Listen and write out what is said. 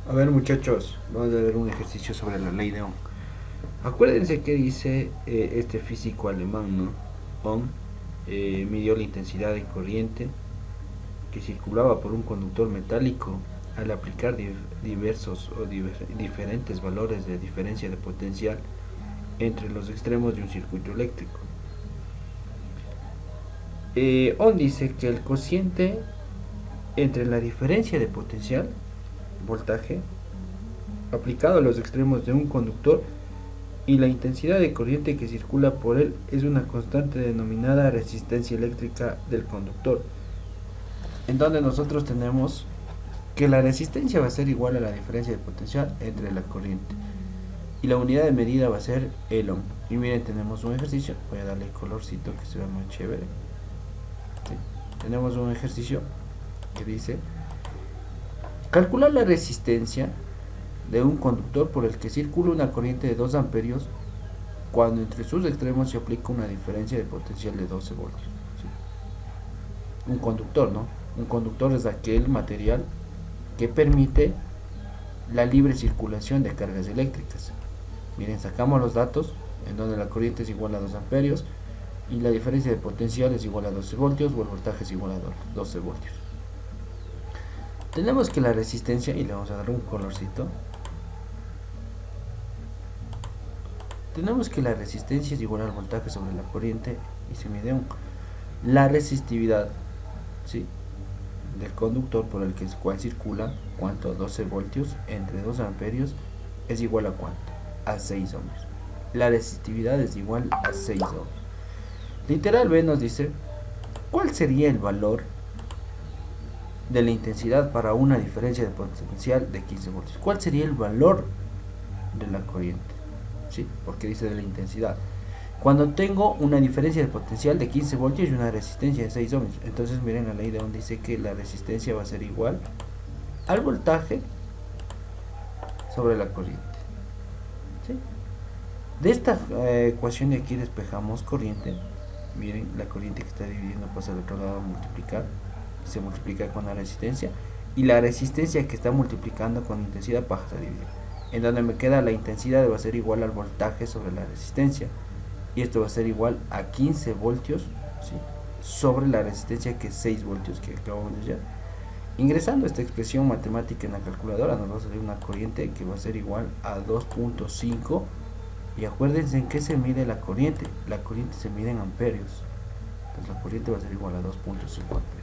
A ver muchachos, vamos a ver un ejercicio sobre la ley de Ohm. Acuérdense que dice este físico alemán, ¿no? Ohm midió la intensidad de corriente que circulaba por un conductor metálico al aplicar diversos o diferentes valores de diferencia de potencial entre los extremos de un circuito eléctrico. Ohm dice que el cociente entre la diferencia de potencial, voltaje, aplicado a los extremos de un conductor y la intensidad de corriente que circula por él es una constante denominada resistencia eléctrica del conductor, en donde nosotros tenemos que la resistencia va a ser igual a la diferencia de potencial entre la corriente y la unidad de medida va a ser el ohm. Y miren, tenemos un ejercicio, voy a darle colorcito que se vea muy chévere. ¿Sí? Tenemos un ejercicio que dice calcular la resistencia de un conductor por el que circula una corriente de 2 amperios cuando entre sus extremos se aplica una diferencia de potencial de 12 voltios. ¿Sí? Un conductor, ¿no? Un conductor es aquel material que permite la libre circulación de cargas eléctricas. Miren, sacamos los datos en donde la corriente es igual a 2 amperios y la diferencia de potencial es igual a 12 voltios o el voltaje es igual a 12 voltios. Tenemos que la resistencia, y le vamos a dar un colorcito, tenemos que la resistencia es igual al voltaje sobre la corriente y se mide la resistividad, ¿sí?, del conductor por el cual circula, cuánto, 12 voltios entre 2 amperios es igual a cuánto, a 6 ohms. La resistividad es igual a 6 ohms. Literal B nos dice cuál sería el valor de la intensidad para una diferencia de potencial de 15 voltios. ¿Cuál sería el valor de la corriente? ¿Sí? Porque dice de la intensidad. Cuando tengo una diferencia de potencial de 15 voltios y una resistencia de 6 ohms. Entonces miren la ley de Ohm dice que la resistencia va a ser igual al voltaje sobre la corriente. ¿Sí? De esta ecuación de aquí despejamos corriente. Miren, la corriente que está dividiendo pasa al otro lado a multiplicar. Se multiplica con la resistencia. Y la resistencia que está multiplicando con intensidad pasa a dividir. En donde me queda la intensidad va a ser igual al voltaje sobre la resistencia. Y esto va a ser igual a 15 voltios, ¿sí?, sobre la resistencia que es 6 voltios que acabamos de hallar. Ingresando esta expresión matemática en la calculadora nos va a salir una corriente que va a ser igual a 2.5. Y acuérdense en qué se mide la corriente. La corriente se mide en amperios. Entonces la corriente va a ser igual a 2.5 amperios.